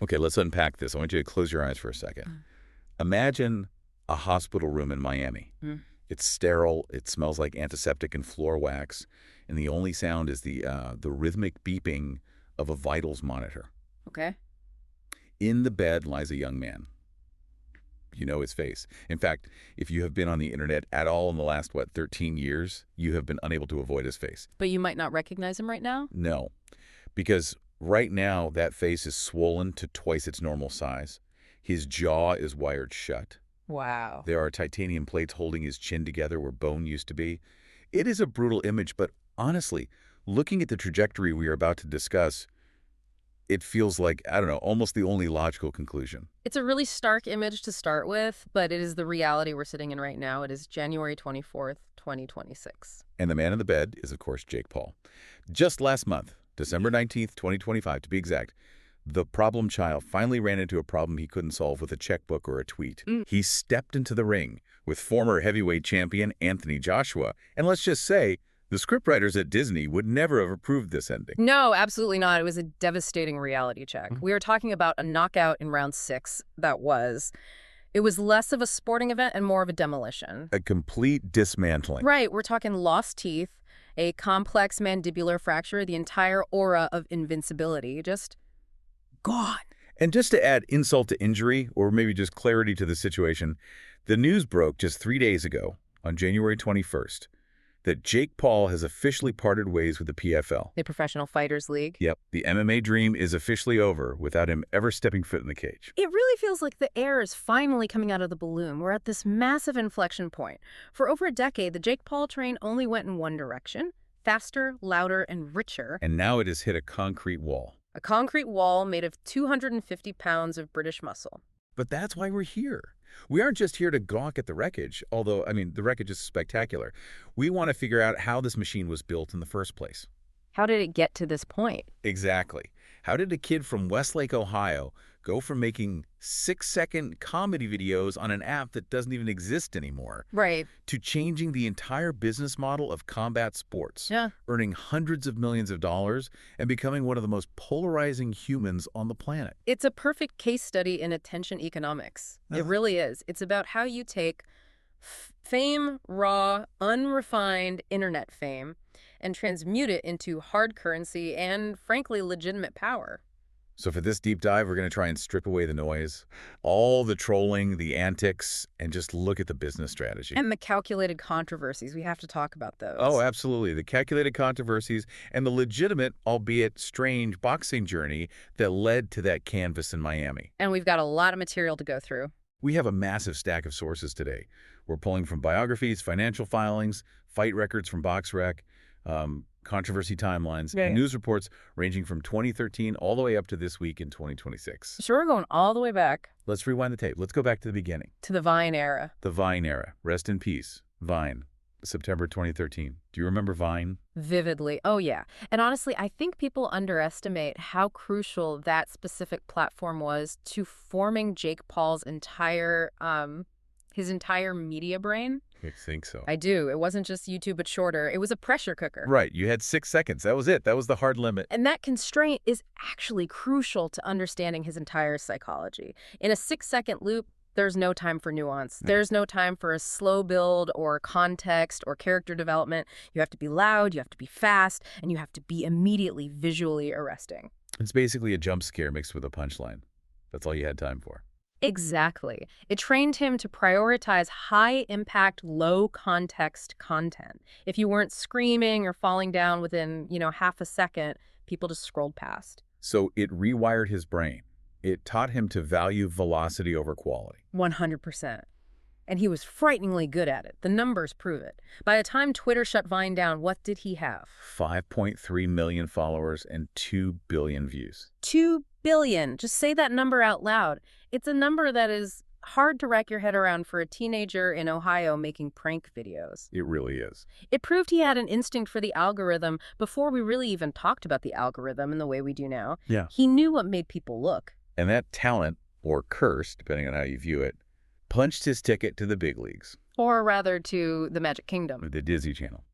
Okay, let's unpack this. I want you to close your eyes for a second. Imagine a hospital room in Miami. Mm. It's sterile, it smells like antiseptic and floor wax, and the only sound is the rhythmic beeping of a vitals monitor. Okay. In the bed lies a young man. You know his face. In fact, if you have been on the internet at all in the last, 13 years, you have been unable to avoid his face. But you might not recognize him right now? No, because right now that face is swollen to twice its normal size. His jaw is wired shut. Wow. There are titanium plates holding his chin together where bone used to be. It is a brutal image, but honestly, looking at the trajectory we are about to discuss, it feels like, I don't know, almost the only logical conclusion. It's a really stark image to start with, but it is the reality we're sitting in right now. It is January 24th, 2026. And the man in the bed is, of course, Jake Paul. Just last month, December 19th, 2025, to be exact, the problem child finally ran into a problem he couldn't solve with a checkbook or a tweet. He stepped into the ring with former heavyweight champion Anthony Joshua. And let's just say, the scriptwriters at Disney would never have approved this ending. No, absolutely not. It was a devastating reality check. We are talking about a knockout in round 6 that was. It was less of a sporting event and more of a demolition. A complete dismantling. Right. We're talking lost teeth, a complex mandibular fracture, the entire aura of invincibility just gone. And just to add insult to injury, or maybe just clarity to the situation, the news broke just 3 days ago, on January 21st, that Jake Paul has officially parted ways with the PFL. The Professional Fighters League. Yep, the MMA dream is officially over without him ever stepping foot in the cage. It really feels like the air is finally coming out of the balloon. We're at this massive inflection point. For over a decade, the Jake Paul train only went in one direction: faster, louder, and richer. And now it has hit a concrete wall. A concrete wall made of 250 pounds of British muscle. But that's why we're here. We aren't just here to gawk at the wreckage, although, I mean, the wreckage is spectacular. We want to figure out how this machine was built in the first place. How did it get to this point? Exactly. How did a kid from Westlake, Ohio, go from making 6-second comedy videos on an app that doesn't even exist anymore, Right. to changing the entire business model of combat sports, Yeah. earning hundreds of millions of dollars, and becoming one of the most polarizing humans on the planet? It's a perfect case study in attention economics. It really is. It's about how you take fame, raw, unrefined internet fame, and transmute it into hard currency and, frankly, legitimate power. So for this deep dive, we're going to try and strip away the noise, all the trolling, the antics, and just look at the business strategy. And the calculated controversies. We have to talk about those. Oh, absolutely. The calculated controversies and the legitimate, albeit strange, boxing journey that led to that canvas in Miami. And we've got a lot of material to go through. We have a massive stack of sources today. We're pulling from biographies, financial filings, fight records from BoxRec, controversy timelines, and news reports ranging from 2013 all the way up to this week in 2026. So we're going all the way back Let's rewind the tape. Let's go back to the beginning. to the Vine era. The Vine era. Rest in peace. Vine. September 2013. Do you remember Vine? Vividly. Oh, yeah. And honestly, I think people underestimate how crucial that specific platform was to forming Jake Paul's entire media brain. I think so. I do. It wasn't just YouTube, but shorter. It was a pressure cooker. Right. You had 6 seconds. That was it. That was the hard limit. And that constraint is actually crucial to understanding his entire psychology. In a 6-second loop, there's no time for nuance. There's no time for a slow build or context or character development. You have to be loud, you have to be fast, and you have to be immediately visually arresting. It's basically a jump scare mixed with a punchline. That's all you had time for. Exactly. It trained him to prioritize high-impact, low-context content. If you weren't screaming or falling down within, half a second, people just scrolled past. So it rewired his brain. It taught him to value velocity over quality. 100%. And he was frighteningly good at it. The numbers prove it. By the time Twitter shut Vine down, what did he have? 5.3 million followers and 2 billion views. 2 billion. Just say that number out loud. It's a number that is hard to wrap your head around for a teenager in Ohio making prank videos. It really is. It proved he had an instinct for the algorithm before we really even talked about the algorithm in the way we do now. Yeah. He knew what made people look. And that talent, or curse, depending on how you view it, punched his ticket to the big leagues. Or rather to the Magic Kingdom. The Disney Channel.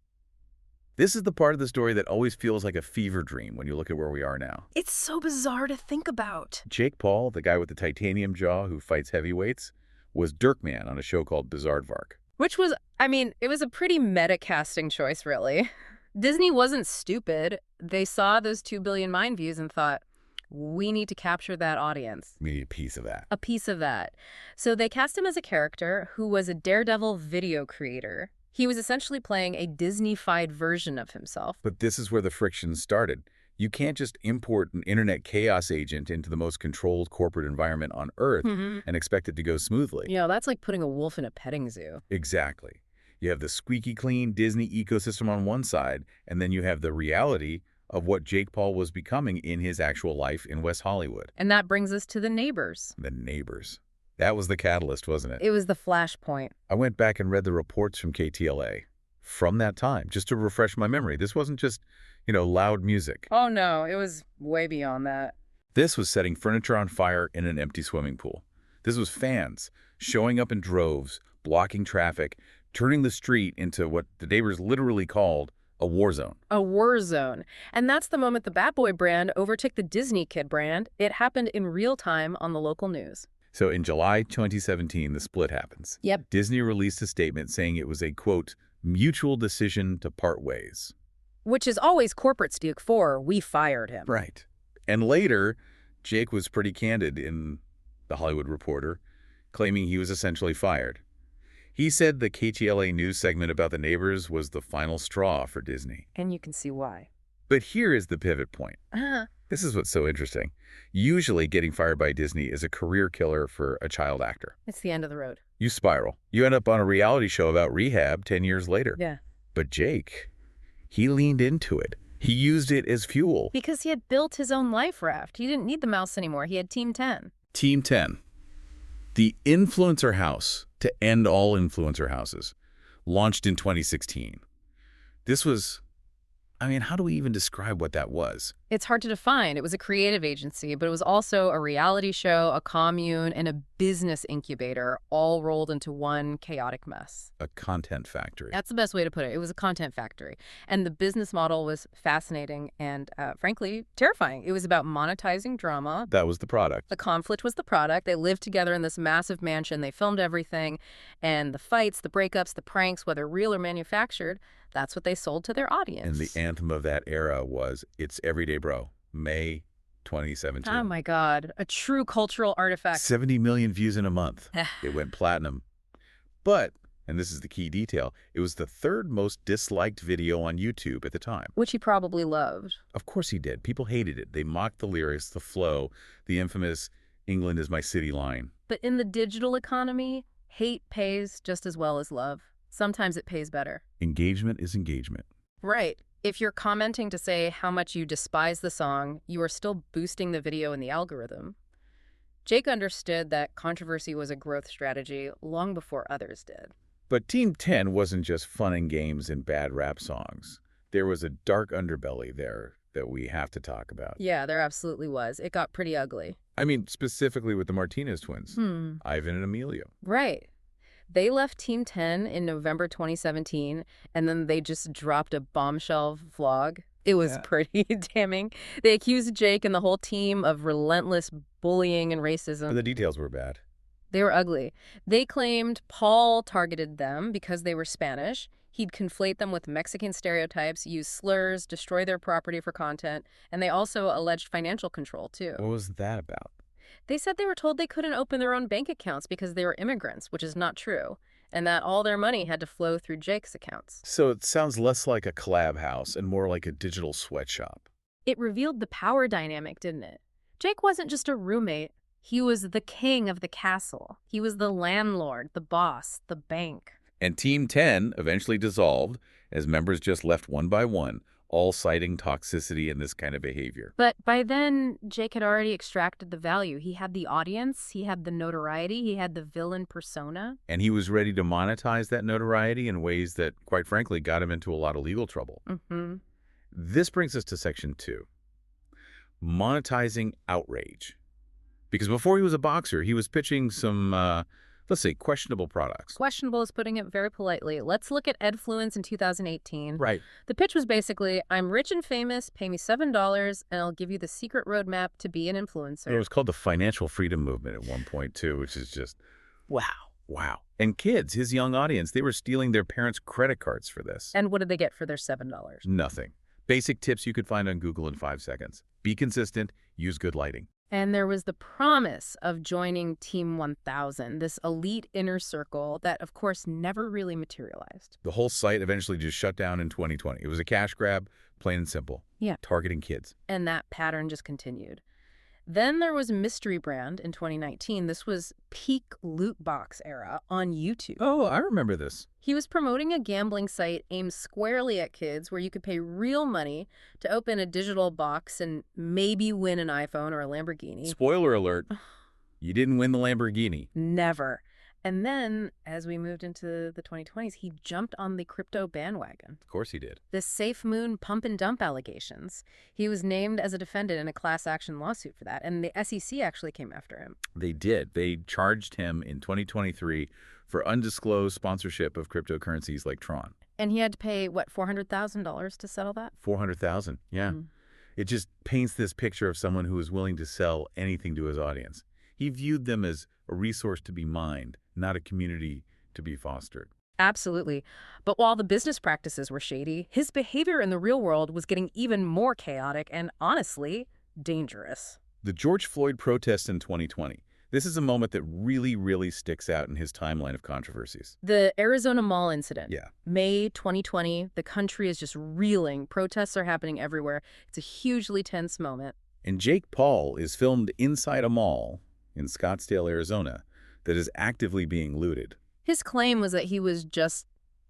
This is the part of the story that always feels like a fever dream when you look at where we are now. It's so bizarre to think about. Jake Paul, the guy with the titanium jaw who fights heavyweights, was Dirkman on a show called Bizaardvark. Which was, I mean, it was a pretty meta-casting choice, really. Disney wasn't stupid. They saw those 2 billion mind views and thought, we need to capture that audience. We need a piece of that. A piece of that. So they cast him as a character who was a daredevil video creator. He was essentially playing a Disney-fied version of himself. But this is where the friction started. You can't just import an internet chaos agent into the most controlled corporate environment on Earth and expect it to go smoothly. You know, that's like putting a wolf in a petting zoo. Exactly. You have the squeaky clean Disney ecosystem on one side, and then you have the reality of what Jake Paul was becoming in his actual life in West Hollywood. And that brings us to The Neighbors. The Neighbors. That was the catalyst, wasn't it? It was the flashpoint. I went back and read the reports from KTLA from that time, just to refresh my memory. This wasn't just, loud music. Oh, no, it was way beyond that. This was setting furniture on fire in an empty swimming pool. This was fans showing up in droves, blocking traffic, turning the street into what the neighbors literally called a war zone. A war zone. And that's the moment the Bat Boy brand overtook the Disney Kid brand. It happened in real time on the local news. So in July 2017, the split happens. Yep. Disney released a statement saying it was a, quote, mutual decision to part ways. Which is always corporate speak for, we fired him. Right. And later, Jake was pretty candid in The Hollywood Reporter, claiming he was essentially fired. He said the KTLA news segment about the neighbors was the final straw for Disney. And you can see why. But here is the pivot point. This is what's so interesting. Usually getting fired by Disney is a career killer for a child actor. It's the end of the road. You spiral. You end up on a reality show about rehab 10 years later. Yeah. But Jake, he leaned into it. He used it as fuel. Because he had built his own life raft. He didn't need the mouse anymore. He had Team 10. Team 10. The influencer house to end all influencer houses. Launched in 2016. This was... how do we even describe what that was? It's hard to define. It was a creative agency, but it was also a reality show, a commune, and a business incubator, all rolled into one chaotic mess. A content factory. That's the best way to put it. It was a content factory. And the business model was fascinating and, frankly, terrifying. It was about monetizing drama. That was the product. The conflict was the product. They lived together in this massive mansion. They filmed everything. And the fights, the breakups, the pranks, whether real or manufactured, that's what they sold to their audience. And the anthem of that era was It's Everyday Bro, May 2017. Oh, my God. A true cultural artifact. 70 million views in a month. It went platinum. But, and this is the key detail, it was the third most disliked video on YouTube at the time. Which he probably loved. Of course he did. People hated it. They mocked the lyrics, the flow, the infamous England is my city line. But in the digital economy, hate pays just as well as love. Sometimes it pays better. Engagement is engagement. Right. If you're commenting to say how much you despise the song, you are still boosting the video in the algorithm. Jake understood that controversy was a growth strategy long before others did. But Team 10 wasn't just fun and games and bad rap songs. There was a dark underbelly there that we have to talk about. Yeah, there absolutely was. It got pretty ugly. Specifically with the Martinez twins, Ivan and Emilio. Right. They left Team 10 in November 2017, and then they just dropped a bombshell vlog. It was pretty damning. They accused Jake and the whole team of relentless bullying and racism. But the details were bad. They were ugly. They claimed Paul targeted them because they were Spanish. He'd conflate them with Mexican stereotypes, use slurs, destroy their property for content, and they also alleged financial control, too. What was that about? They said they were told they couldn't open their own bank accounts because they were immigrants, which is not true, and that all their money had to flow through Jake's accounts. So it sounds less like a collab house and more like a digital sweatshop. It revealed the power dynamic, didn't it? Jake wasn't just a roommate. He was the king of the castle. He was the landlord, the boss, the bank. And Team 10 eventually dissolved as members just left one by one, all citing toxicity in this kind of behavior. But by then, Jake had already extracted the value. He had the audience, he had the notoriety, he had the villain persona. And he was ready to monetize that notoriety in ways that, quite frankly, got him into a lot of legal trouble. This brings us to Section 2. Monetizing outrage. Because before he was a boxer, he was pitching some let's say, questionable products. Questionable is putting it very politely. Let's look at Edfluence in 2018. Right. The pitch was basically, I'm rich and famous, pay me $7, and I'll give you the secret roadmap to be an influencer. It was called the financial freedom movement at one point, too, which is just, wow. And kids, his young audience, they were stealing their parents' credit cards for this. And what did they get for their $7? Nothing. Basic tips you could find on Google in 5 seconds. Be consistent, use good lighting. And there was the promise of joining Team 1000, this elite inner circle that, of course, never really materialized. The whole site eventually just shut down in 2020. It was a cash grab, plain and simple. Yeah. Targeting kids. And that pattern just continued. Then there was Mystery Brand in 2019. This was peak loot box era on YouTube. Oh, I remember this. He was promoting a gambling site aimed squarely at kids where you could pay real money to open a digital box and maybe win an iPhone or a Lamborghini. Spoiler alert, you didn't win the Lamborghini. Never. And then, as we moved into the 2020s, he jumped on the crypto bandwagon. Of course he did. The Safe Moon pump and dump allegations. He was named as a defendant in a class action lawsuit for that, and the SEC actually came after him. They did. They charged him in 2023 for undisclosed sponsorship of cryptocurrencies like Tron. And he had to pay, what, $400,000 to settle that? $400,000, yeah. It just paints this picture of someone who is willing to sell anything to his audience. He viewed them as a resource to be mined, not a community to be fostered. Absolutely. But while the business practices were shady, his behavior in the real world was getting even more chaotic and, honestly, dangerous. The George Floyd protests in 2020. This is a moment that really sticks out in his timeline of controversies. The Arizona Mall incident. Yeah. May 2020, the country is just reeling. Protests are happening everywhere. It's a hugely tense moment. And Jake Paul is filmed inside a mall in Scottsdale, Arizona, that is actively being looted. His claim was that he was just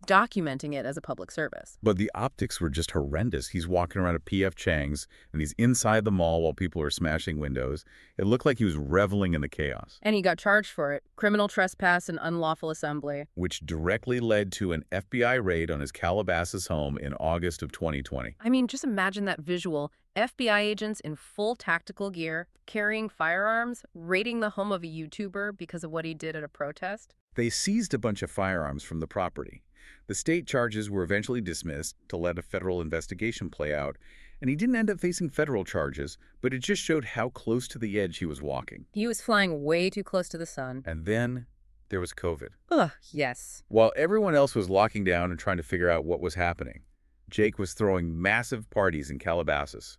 documenting it as a public service. But the optics were just horrendous. He's walking around a P.F. Chang's, and he's inside the mall while people are smashing windows. It looked like he was reveling in the chaos. And he got charged for it. Criminal trespass and unlawful assembly. Which directly led to an FBI raid on his Calabasas home in August of 2020. I mean, just imagine that visual. FBI agents in full tactical gear, carrying firearms, raiding the home of a YouTuber because of what he did at a protest. They seized a bunch of firearms from the property. The state charges were eventually dismissed to let a federal investigation play out, and he didn't end up facing federal charges, but it just showed how close to the edge he was walking. He was flying way too close to the sun. And then there was COVID. Ugh, yes. While everyone else was locking down and trying to figure out what was happening, Jake was throwing massive parties in Calabasas.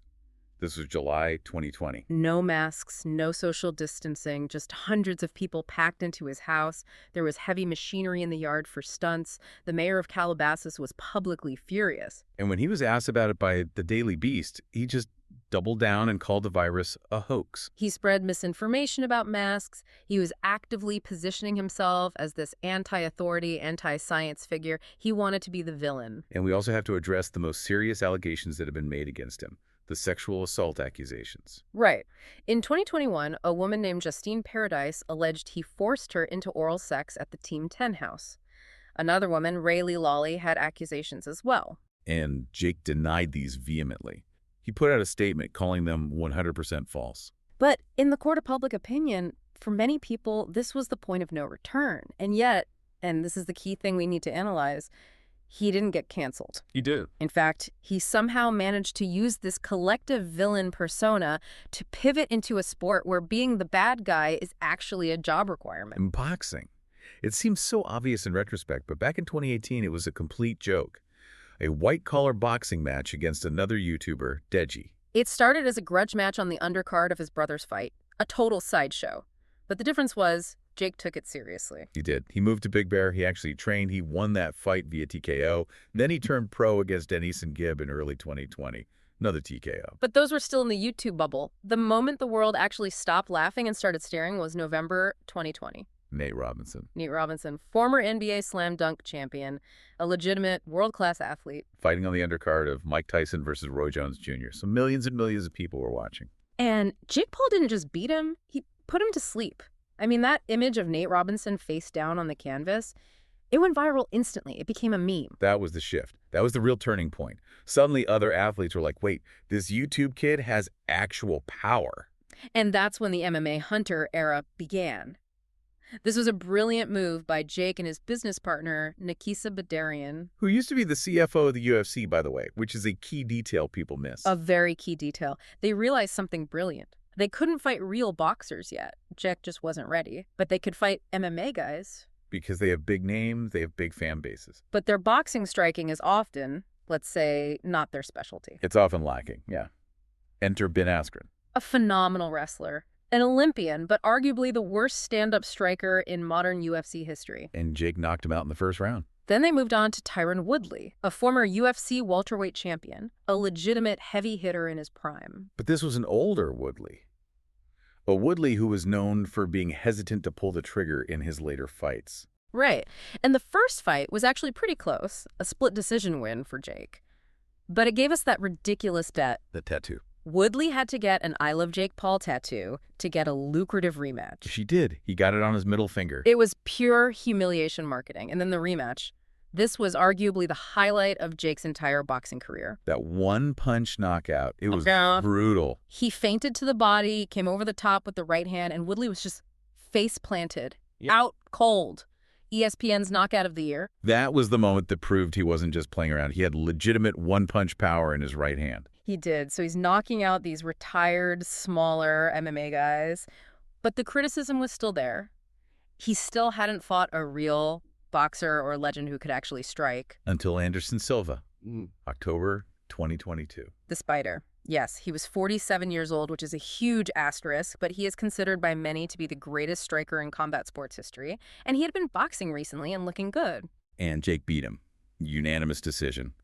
This was July 2020. No masks, no social distancing, just hundreds of people packed into his house. There was heavy machinery in the yard for stunts. The mayor of Calabasas was publicly furious. And when he was asked about it by the Daily Beast, he just doubled down and called the virus a hoax. He spread misinformation about masks. He was actively positioning himself as this anti-authority, anti-science figure. He wanted to be the villain. And we also have to address the most serious allegations that have been made against him. The sexual assault accusations. Right. In 2021, a woman named Justine Paradise alleged he forced her into oral sex at the Team 10 house. Another woman, Rayleigh Lawley, had accusations as well. And Jake denied these vehemently. He put out a statement calling them 100% false. But in the court of public opinion, for many people, this was the point of no return. And yet, and this is the key thing we need to analyze, he didn't get canceled. He did. In fact, he somehow managed to use this collective villain persona to pivot into a sport where being the bad guy is actually a job requirement. In boxing. It seems so obvious in retrospect, but back in 2018, it was a complete joke. A white-collar boxing match against another YouTuber, Deji. It started as a grudge match on the undercard of his brother's fight, a total sideshow. But the difference was, Jake took it seriously. He did. He moved to Big Bear. He actually trained. He won that fight via TKO. Then he turned pro against Denise and Gibb in early 2020. Another TKO. But those were still in the YouTube bubble. The moment the world actually stopped laughing and started staring was November 2020. Nate Robinson. Nate Robinson, former NBA slam dunk champion, a legitimate world-class athlete. Fighting on the undercard of Mike Tyson versus Roy Jones Jr. So millions and millions of people were watching. And Jake Paul didn't just beat him, he put him to sleep. I mean, that image of Nate Robinson face down on the canvas, it went viral instantly. It became a meme. That was the shift. That was the real turning point. Suddenly, other athletes were like, wait, this YouTube kid has actual power. And that's when the MMA Hunter era began. This was a brilliant move by Jake and his business partner, Nikisa Badarian. Who used to be the CFO of the UFC, by the way, which is a key detail people miss. A very key detail. They realized something brilliant. They couldn't fight real boxers yet. Jake just wasn't ready. But they could fight MMA guys. Because they have big names, they have big fan bases. But their boxing striking is often, let's say, not their specialty. It's often lacking, yeah. Enter Ben Askren. A phenomenal wrestler. An Olympian, but arguably the worst stand-up striker in modern UFC history. And Jake knocked him out in the first round. Then they moved on to Tyron Woodley, a former UFC welterweight champion, a legitimate heavy hitter in his prime. But this was an older Woodley. A Woodley who was known for being hesitant to pull the trigger in his later fights. Right. And the first fight was actually pretty close, a split decision win for Jake. But it gave us that ridiculous bet. The tattoo. Woodley had to get an I Love Jake Paul tattoo to get a lucrative rematch. She did. He got it on his middle finger. It was pure humiliation marketing. And then the rematch. This was arguably the highlight of Jake's entire boxing career. That one-punch knockout, it was brutal. He feinted to the body, came over the top with the right hand, and Woodley was just face-planted, out cold. ESPN's Knockout of the Year. That was the moment that proved he wasn't just playing around. He had legitimate one-punch power in his right hand. He did. So he's knocking out these retired, smaller MMA guys. But the criticism was still there. He still hadn't fought a real boxer or legend who could actually strike. Until Anderson Silva, October 2022. The Spider. Yes, he was 47 years old, which is a huge asterisk, but he is considered by many to be the greatest striker in combat sports history. And he had been boxing recently and looking good. And Jake beat him. Unanimous decision.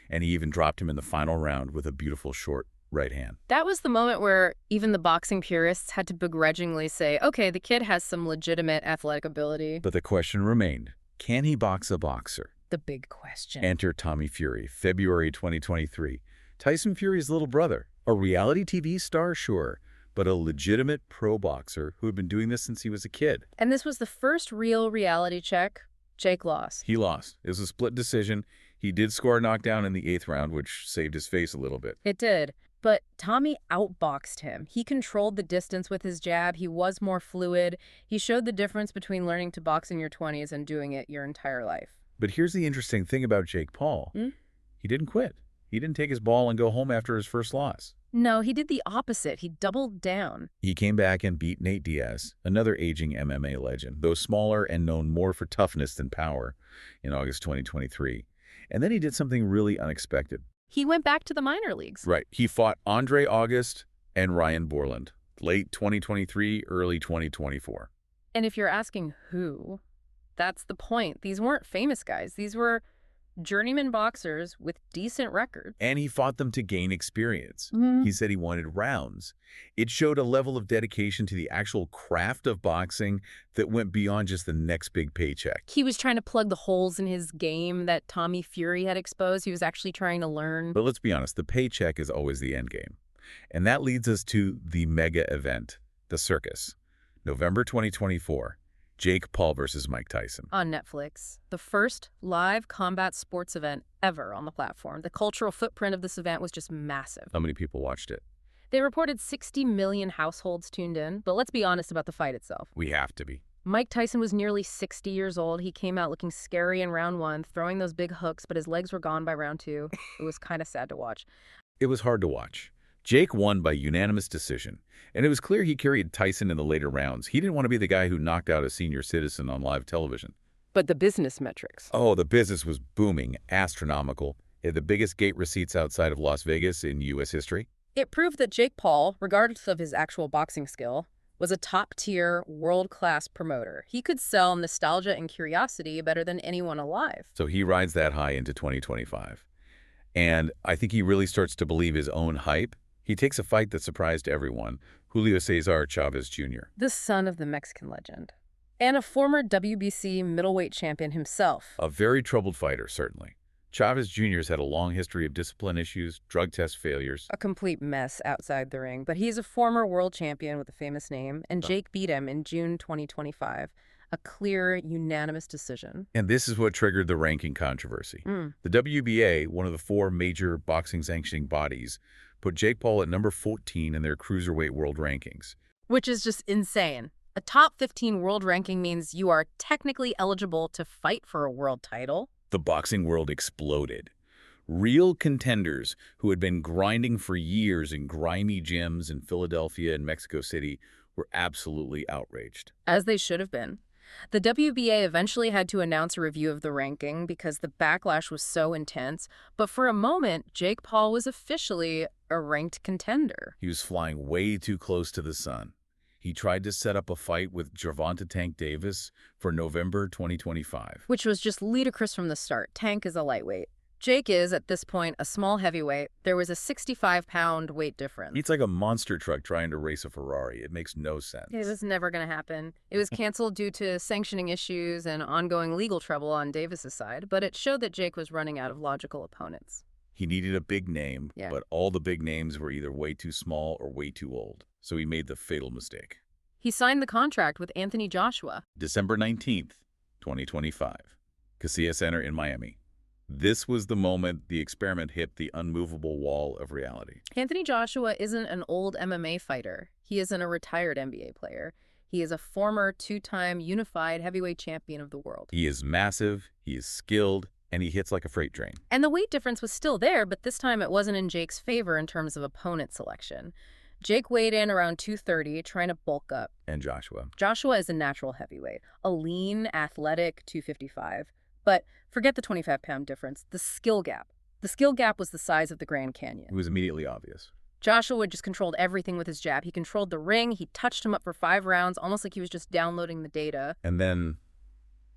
And he even dropped him in the final round with a beautiful short right hand. That was the moment where even the boxing purists had to begrudgingly say, okay, the kid has some legitimate athletic ability. But the question remained, can he box a boxer? The big question. Enter Tommy Fury, February 2023. Tyson Fury's little brother. A reality TV star, sure, but a legitimate pro boxer who had been doing this since he was a kid. And this was the first real reality check. Jake lost. He lost. It was a split decision. He did score a knockdown in the 8th round, which saved his face a little bit. It did. But Tommy outboxed him. He controlled the distance with his jab. He was more fluid. He showed the difference between learning to box in your 20s and doing it your entire life. But here's the interesting thing about Jake Paul. He didn't quit. He didn't take his ball and go home after his first loss. No, he did the opposite. He doubled down. He came back and beat Nate Diaz, another aging MMA legend, though smaller and known more for toughness than power, in August 2023. And then he did something really unexpected. He went back to the minor leagues. Right. He fought Andre August and Ryan Borland, late 2023, early 2024. And if you're asking who, that's the point. These weren't famous guys. These were journeyman boxers with decent records. And he fought them to gain experience. He said he wanted rounds. It showed a level of dedication to the actual craft of boxing that went beyond just the next big paycheck. He was trying to plug the holes in his game that Tommy Fury had exposed. He was actually trying to learn. But let's be honest, the paycheck is always the end game. And that leads us to the mega event, the circus. November 2024. Jake Paul versus Mike Tyson. On Netflix. The first live combat sports event ever on the platform. The cultural footprint of this event was just massive. How many people watched it? They reported 60 million households tuned in, but let's be honest about the fight itself. We have to be. Mike Tyson was nearly 60 years old. He came out looking scary in round 1, throwing those big hooks, but his legs were gone by round 2. It was kind of sad to watch. It was hard to watch. Jake won by unanimous decision, and it was clear he carried Tyson in the later rounds. He didn't want to be the guy who knocked out a senior citizen on live television. But the business metrics. Oh, the business was booming, astronomical. It had the biggest gate receipts outside of Las Vegas in U.S. history. It proved that Jake Paul, regardless of his actual boxing skill, was a top-tier, world-class promoter. He could sell nostalgia and curiosity better than anyone alive. So he rides that high into 2025. And I think he really starts to believe his own hype. He takes a fight that surprised everyone, Julio Cesar Chavez Jr. The son of the Mexican legend. And a former WBC middleweight champion himself. A very troubled fighter, certainly. Chavez Jr. has had a long history of discipline issues, drug test failures. A complete mess outside the ring. But he's a former world champion with a famous name, and Jake beat him in June 2025. A clear, unanimous decision. And this is what triggered the ranking controversy. The WBA, one of the 4 major boxing sanctioning bodies, put Jake Paul at number 14 in their cruiserweight world rankings. Which is just insane. A top 15 world ranking means you are technically eligible to fight for a world title. The boxing world exploded. Real contenders who had been grinding for years in grimy gyms in Philadelphia and Mexico City were absolutely outraged. As they should have been. The WBA eventually had to announce a review of the ranking because the backlash was so intense, but for a moment, Jake Paul was officially a ranked contender. He was flying way too close to the sun. He tried to set up a fight with Gervonta Tank Davis for November 2025. Which was just ludicrous from the start. Tank is a lightweight. Jake is, at this point, a small heavyweight. There was a 65-pound weight difference. It's like a monster truck trying to race a Ferrari. It makes no sense. It was never going to happen. It was canceled due to sanctioning issues and ongoing legal trouble on Davis's side, but it showed that Jake was running out of logical opponents. He needed a big name, Yeah. but all the big names were either way too small or way too old. So he made the fatal mistake. He signed the contract with Anthony Joshua. December 19th, 2025. Casilla Center in Miami. This was the moment the experiment hit the unmovable wall of reality. Anthony Joshua isn't an old MMA fighter. He isn't a retired NBA player. He is a former two-time unified heavyweight champion of the world. He is massive, he is skilled, and he hits like a freight train. And the weight difference was still there, but this time it wasn't in Jake's favor in terms of opponent selection. Jake weighed in around 230, trying to bulk up. And Joshua. Joshua is a natural heavyweight, a lean, athletic 255. But forget the 25-pound difference, the skill gap. The skill gap was the size of the Grand Canyon. It was immediately obvious. Joshua just controlled everything with his jab. He controlled the ring. He touched him up for 5 rounds, almost like he was just downloading the data. And then,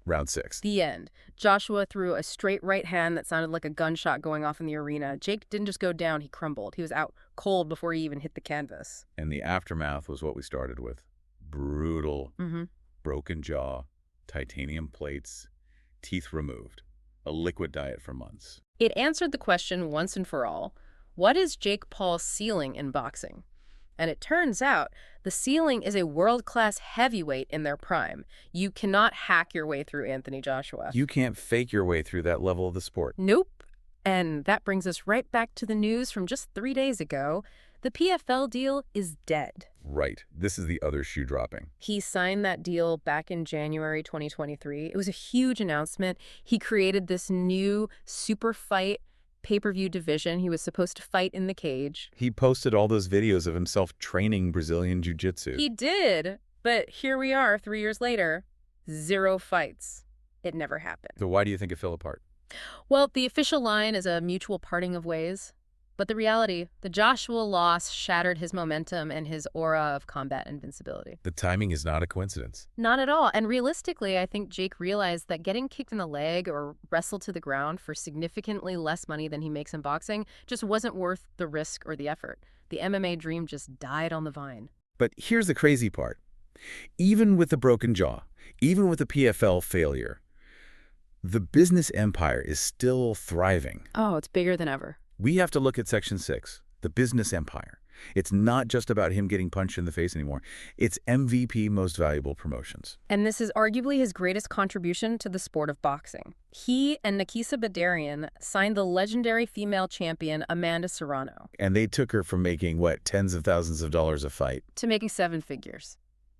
round 6. The end. Joshua threw a straight right hand that sounded like a gunshot going off in the arena. Jake didn't just go down, he crumbled. He was out cold before he even hit the canvas. And the aftermath was what we started with. Brutal, broken jaw, titanium plates, teeth removed, a liquid diet for months. It answered the question once and for all, what is Jake Paul's ceiling in boxing? And it turns out the ceiling is a world-class heavyweight in their prime. You cannot hack your way through Anthony Joshua. You can't fake your way through that level of the sport. Nope. And that brings us right back to the news from just 3 days ago. The PFL deal is dead. Right. This is the other shoe dropping. He signed that deal back in January 2023. It was a huge announcement. He created this new super fight pay-per-view division. He was supposed to fight in the cage. He posted all those videos of himself training Brazilian jiu-jitsu. He did, but here we are 3 years later, 0 fights. It never happened. So why do you think it fell apart? Well, the official line is a mutual parting of ways. But the reality, the Joshua loss shattered his momentum and his aura of combat invincibility. The timing is not a coincidence. Not at all. And realistically, I think Jake realized that getting kicked in the leg or wrestled to the ground for significantly less money than he makes in boxing just wasn't worth the risk or the effort. The MMA dream just died on the vine. But here's the crazy part. Even with the broken jaw, even with the PFL failure, the business empire is still thriving. Oh, it's bigger than ever. We have to look at Section 6, the business empire. It's not just about him getting punched in the face anymore. It's MVP Most Valuable Promotions. And this is arguably his greatest contribution to the sport of boxing. He and Nakisa Badarian signed the legendary female champion Amanda Serrano. And they took her from making, what, tens of thousands of dollars a fight? To making 7 figures.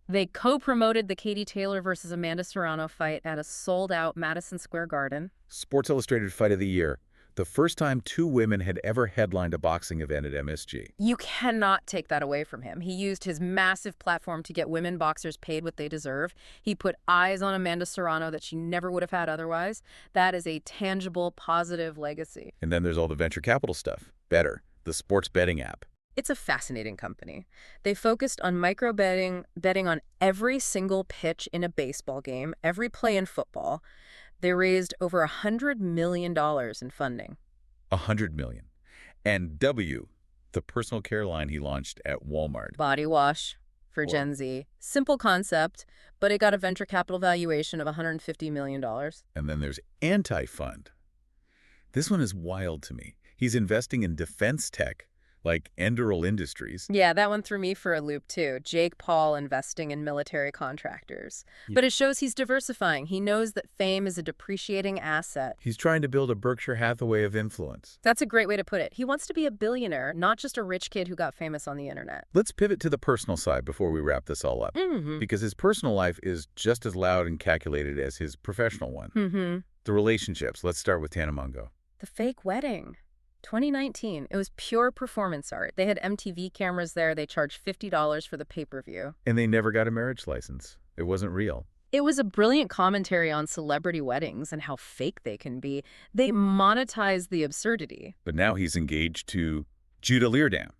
They co-promoted the Katie Taylor versus Amanda Serrano fight at a sold-out Madison Square Garden. Sports Illustrated Fight of the Year. The first time 2 women had ever headlined a boxing event at MSG. You cannot take that away from him. He used his massive platform to get women boxers paid what they deserve. He put eyes on Amanda Serrano that she never would have had otherwise. That is a tangible, positive legacy. And then there's all the venture capital stuff. Better, the sports betting app. It's a fascinating company. They focused on micro-betting, betting on every single pitch in a baseball game, every play in football. They raised over $100 million in funding. $100 million. And W, the personal care line he launched at Walmart. Body wash for Gen Z. Simple concept, but it got a venture capital valuation of $150 million. And then there's Anti-Fund. This one is wild to me. He's investing in defense tech like Enderal Industries. Yeah, that one threw me for a loop, too. Jake Paul investing in military contractors. Yeah. But it shows he's diversifying. He knows that fame is a depreciating asset. He's trying to build a Berkshire Hathaway of influence. That's a great way to put it. He wants to be a billionaire, not just a rich kid who got famous on the internet. Let's pivot to the personal side before we wrap this all up. Because his personal life is just as loud and calculated as his professional one. The relationships. Let's start with Tana Mungo. The fake wedding. 2019. It was pure performance art. They had MTV cameras there. They charged $50 for the pay-per-view. And they never got a marriage license. It wasn't real. It was a brilliant commentary on celebrity weddings and how fake they can be. They monetized the absurdity. But now he's engaged to Judah Leerdam,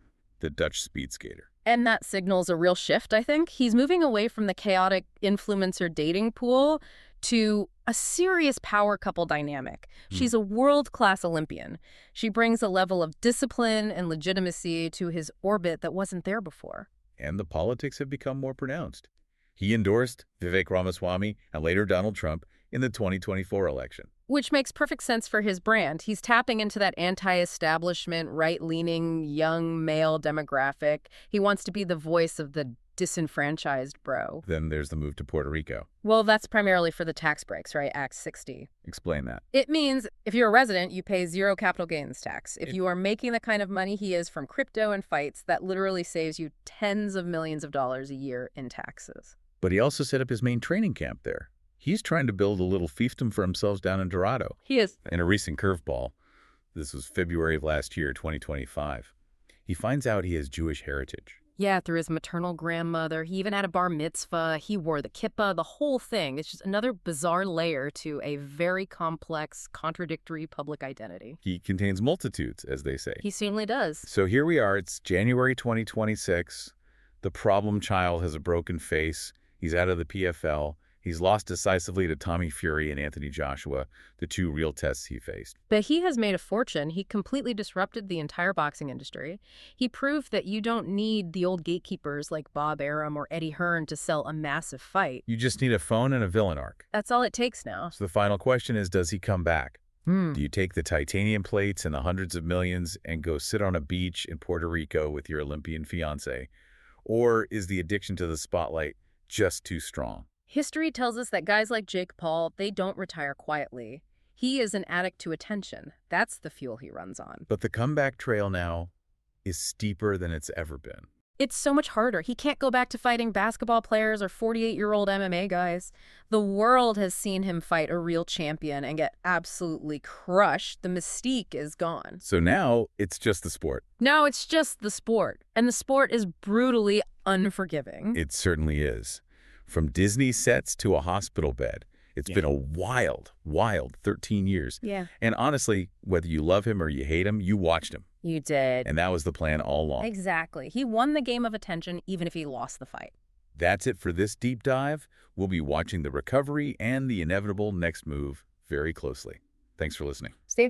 the Dutch speed skater. And that signals a real shift, I think. He's moving away from the chaotic influencer dating pool to a serious power couple dynamic. She's a world-class Olympian. She brings a level of discipline and legitimacy to his orbit that wasn't there before. And the politics have become more pronounced. He endorsed Vivek Ramaswamy and later Donald Trump in the 2024 election. Which makes perfect sense for his brand. He's tapping into that anti-establishment, right-leaning, young male demographic. He wants to be the voice of the disenfranchised bro. Then there's the move to Puerto Rico. Well, that's primarily for the tax breaks, right? Act 60. Explain that. It means if you're a resident, you pay zero capital gains tax. If you are making the kind of money he is from crypto and fights, that literally saves you tens of millions of dollars a year in taxes. But he also set up his main training camp there. He's trying to build a little fiefdom for himself down in Dorado. He is. In a recent curveball, this was February of last year, 2025, he finds out he has Jewish heritage. Yeah, through his maternal grandmother. He even had a bar mitzvah. He wore the kippah, the whole thing. It's just another bizarre layer to a very complex, contradictory public identity. He contains multitudes, as they say. He certainly does. So here we are. It's January 2026. The problem child has a broken face. He's out of the PFL. He's lost decisively to Tommy Fury and Anthony Joshua, the two real tests he faced. But he has made a fortune. He completely disrupted the entire boxing industry. He proved that you don't need the old gatekeepers like Bob Arum or Eddie Hearn to sell a massive fight. You just need a phone and a villain arc. That's all it takes now. So the final question is, does he come back? Do you take the titanium plates and the hundreds of millions and go sit on a beach in Puerto Rico with your Olympian fiancé? Or is the addiction to the spotlight just too strong? History tells us that guys like Jake Paul, they don't retire quietly. He is an addict to attention. That's the fuel he runs on. But the comeback trail now is steeper than it's ever been. It's so much harder. He can't go back to fighting basketball players or 48-year-old MMA guys. The world has seen him fight a real champion and get absolutely crushed. The mystique is gone. So now it's just the sport. Now it's just the sport. And the sport is brutally unforgiving. It certainly is. From Disney sets to a hospital bed. It's been a wild, wild 13 years. Yeah. And honestly, whether you love him or you hate him, you watched him. You did. And that was the plan all along. Exactly. He won the game of attention even if he lost the fight. That's it for this deep dive. We'll be watching the recovery and the inevitable next move very closely. Thanks for listening. Stay